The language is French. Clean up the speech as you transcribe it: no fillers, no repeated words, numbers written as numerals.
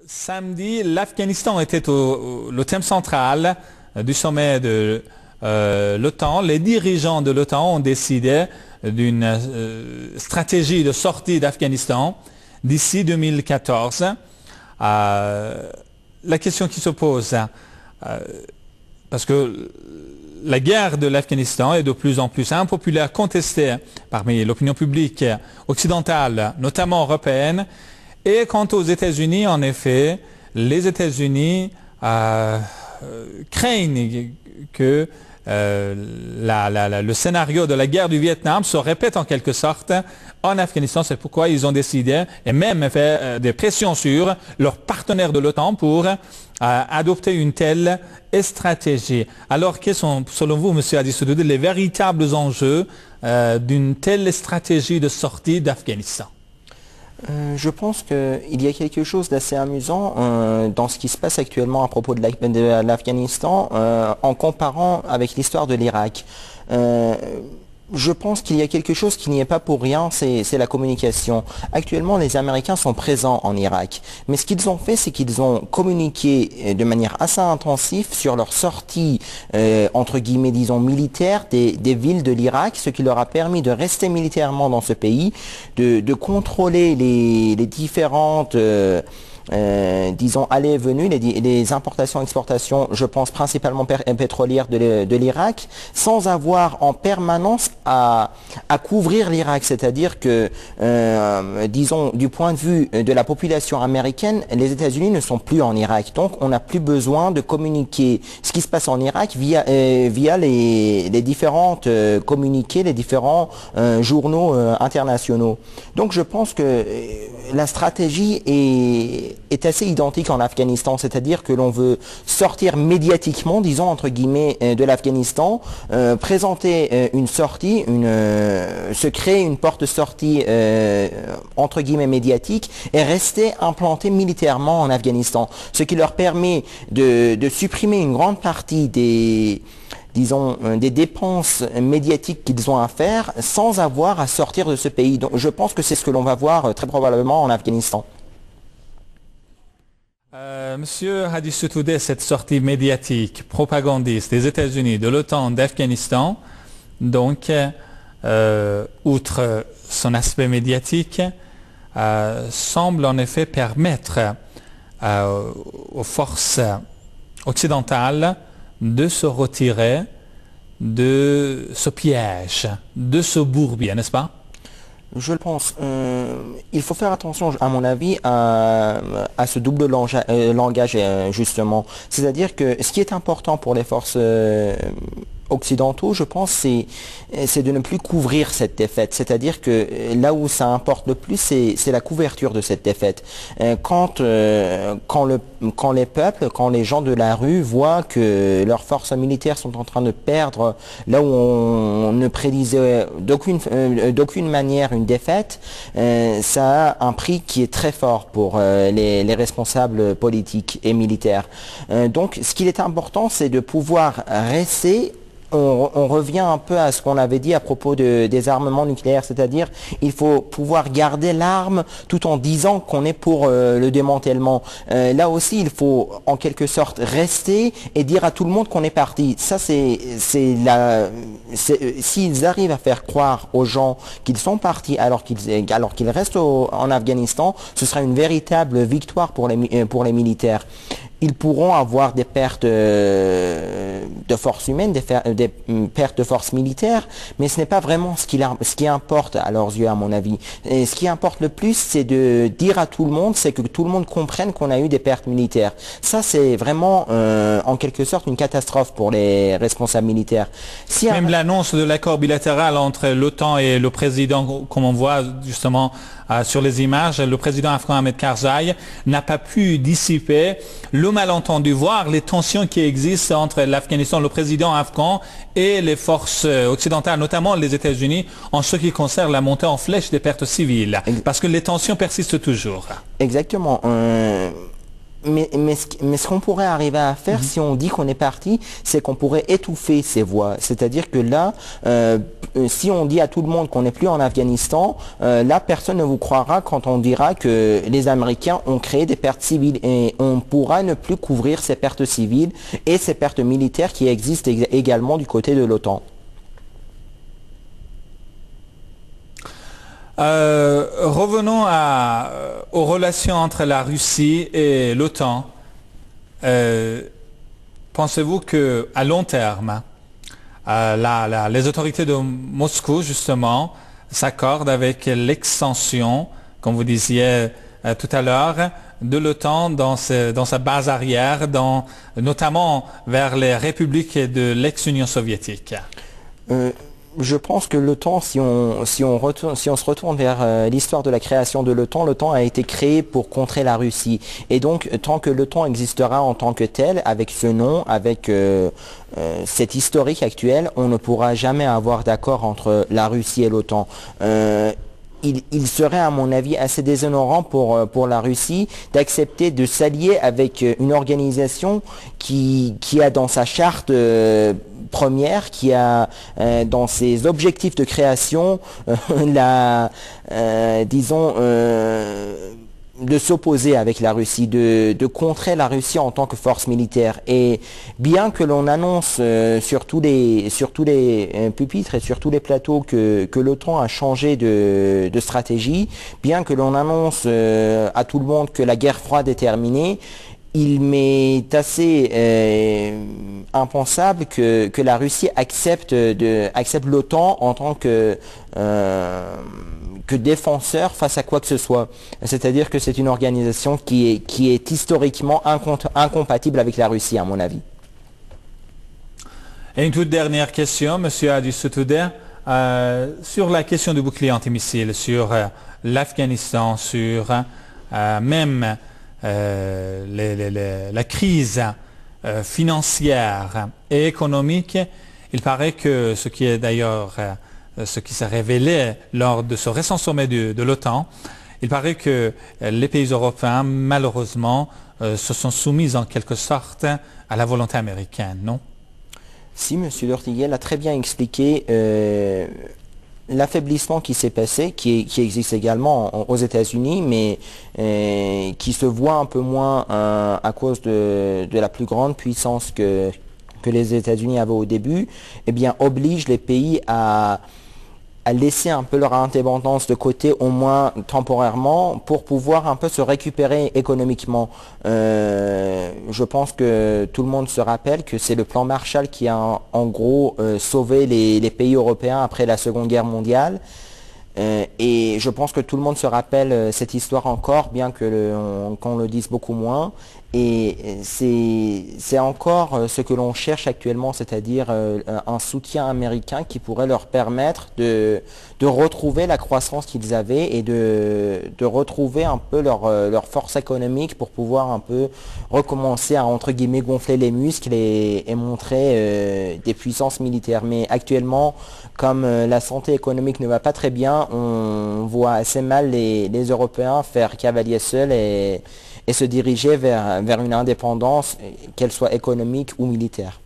Samedi, l'Afghanistan était le thème central du sommet de l'OTAN. Les dirigeants de l'OTAN ont décidé d'une stratégie de sortie d'Afghanistan d'ici 2014. La question qui se pose, parce que la guerre de l'Afghanistan est de plus en plus impopulaire, contestée parmi l'opinion publique occidentale, notamment européenne. Et quant aux États-Unis, en effet, les États-Unis craignent que le scénario de la guerre du Vietnam se répète en quelque sorte en Afghanistan. C'est pourquoi ils ont décidé et même fait des pressions sur leurs partenaires de l'OTAN pour adopter une telle stratégie. Alors, quels sont, selon vous, M. Hadi Soutoudeh, les véritables enjeux d'une telle stratégie de sortie d'Afghanistan? Je pense qu'il y a quelque chose d'assez amusant dans ce qui se passe actuellement à propos de l'Afghanistan en comparant avec l'histoire de l'Irak. Je pense qu'il y a quelque chose qui n'y est pas pour rien, c'est la communication. Actuellement, les Américains sont présents en Irak. Mais ce qu'ils ont fait, c'est qu'ils ont communiqué de manière assez intensive sur leur sortie, entre guillemets, disons, militaire des villes de l'Irak, ce qui leur a permis de rester militairement dans ce pays, de contrôler les différentes... disons, allées et venues, les importations, exportations, je pense principalement pétrolières de l'Irak, sans avoir en permanence à couvrir l'Irak. C'est-à-dire que, disons, du point de vue de la population américaine, les États-Unis ne sont plus en Irak. Donc, on n'a plus besoin de communiquer ce qui se passe en Irak via les différentes communiqués, les différents journaux internationaux. Donc, je pense que la stratégie est assez identique en Afghanistan, c'est-à-dire que l'on veut sortir médiatiquement, disons entre guillemets, de l'Afghanistan, présenter une sortie, se créer une porte-sortie entre guillemets médiatique et rester implanté militairement en Afghanistan, ce qui leur permet de supprimer une grande partie disons, des dépenses médiatiques qu'ils ont à faire sans avoir à sortir de ce pays. Donc je pense que c'est ce que l'on va voir très probablement en Afghanistan. Monsieur Hadi Soutoudeh, cette sortie médiatique, propagandiste des États-Unis, de l'OTAN, d'Afghanistan, donc, outre son aspect médiatique, semble en effet permettre aux forces occidentales de se retirer de ce piège, de ce bourbier, n'est-ce pas? Je le pense. Il faut faire attention, à mon avis, à ce double langage, justement. C'est-à-dire que ce qui est important pour les forces occidentaux, je pense, c'est de ne plus couvrir cette défaite. C'est-à-dire que là où ça importe le plus, c'est la couverture de cette défaite. Quand les peuples, quand les gens de la rue voient que leurs forces militaires sont en train de perdre là où on ne prédisait d'aucune manière une défaite, ça a un prix qui est très fort pour les responsables politiques et militaires. Donc ce qu'il est important, c'est de pouvoir rester. On revient un peu à ce qu'on avait dit à propos des armements nucléaires, c'est-à-dire il faut pouvoir garder l'arme tout en disant qu'on est pour le démantèlement. Là aussi, il faut en quelque sorte rester et dire à tout le monde qu'on est parti. Ça, s'ils arrivent à faire croire aux gens qu'ils sont partis alors qu'ils restent en Afghanistan, ce sera une véritable victoire pour les militaires. Ils pourront avoir des pertes de force humaine, des pertes de force militaire, mais ce n'est pas vraiment ce qui importe à leurs yeux, à mon avis. Et ce qui importe le plus, c'est de dire à tout le monde, c'est que tout le monde comprenne qu'on a eu des pertes militaires. Ça, c'est vraiment, en quelque sorte, une catastrophe pour les responsables militaires. Même l'annonce de l'accord bilatéral entre l'OTAN et le président, comme on voit justement sur les images, le président afghan Hamid Karzai n'a pas pu dissiper le malentendu, voire les tensions qui existent entre l'Afghanistan, le président afghan et les forces occidentales, notamment les États-Unis, en ce qui concerne la montée en flèche des pertes civiles, parce que les tensions persistent toujours. Exactement. mais ce qu'on pourrait arriver à faire si on dit qu'on est parti, c'est qu'on pourrait étouffer ces voix. C'est-à-dire que là, si on dit à tout le monde qu'on n'est plus en Afghanistan, là, personne ne vous croira quand on dira que les Américains ont créé des pertes civiles. Et on pourra ne plus couvrir ces pertes civiles et ces pertes militaires qui existent également du côté de l'OTAN. Revenons aux relations entre la Russie et l'OTAN. Pensez-vous qu'à long terme, les autorités de Moscou, justement, s'accordent avec l'extension, comme vous disiez tout à l'heure, de l'OTAN dans sa base arrière, notamment vers les républiques de l'ex-Union soviétique? Je pense que l'OTAN, si on se retourne vers l'histoire de la création de l'OTAN a été créé pour contrer la Russie. Et donc, tant que l'OTAN existera en tant que tel, avec ce nom, avec cet historique actuel, on ne pourra jamais avoir d'accord entre la Russie et l'OTAN. Il serait, à mon avis, assez déshonorant pour la Russie d'accepter de s'allier avec une organisation qui a dans sa charte première, qui a dans ses objectifs de création de s'opposer avec la Russie, de contrer la Russie en tant que force militaire. Et bien que l'on annonce sur tous les pupitres et sur tous les plateaux que l'OTAN a changé de stratégie, bien que l'on annonce à tout le monde que la guerre froide est terminée, il m'est assez impensable que la Russie accepte l'OTAN en tant que défenseur face à quoi que ce soit. C'est-à-dire que c'est une organisation qui est historiquement incompatible avec la Russie, à mon avis. Et une toute dernière question, Monsieur Adissoutoudeh, sur la question du bouclier antimissile, sur l'Afghanistan, sur même la crise financière et économique. Il paraît que ce qui est d'ailleurs ce qui s'est révélé lors de ce récent sommet de l'OTAN, il paraît que les pays européens, malheureusement, se sont soumis en quelque sorte à la volonté américaine, non? Si, M. Dortiguel a très bien expliqué l'affaiblissement qui s'est passé, qui existe également aux États-Unis, mais qui se voit un peu moins à cause de la plus grande puissance que les États-Unis avaient au début, eh bien, oblige les pays à laisser un peu leur indépendance de côté, au moins temporairement, pour pouvoir un peu se récupérer économiquement. Je pense que tout le monde se rappelle que c'est le plan Marshall qui a en gros sauvé les pays européens après la Seconde Guerre mondiale. Et je pense que tout le monde se rappelle cette histoire encore, bien qu'on le dise beaucoup moins. Et c'est encore ce que l'on cherche actuellement, c'est-à-dire un soutien américain qui pourrait leur permettre de retrouver la croissance qu'ils avaient et de retrouver un peu leur force économique pour pouvoir un peu recommencer à, entre guillemets, gonfler les muscles et montrer des puissances militaires. Mais actuellement, comme la santé économique ne va pas très bien, on voit assez mal les Européens faire cavalier seul et se diriger vers une indépendance, qu'elle soit économique ou militaire.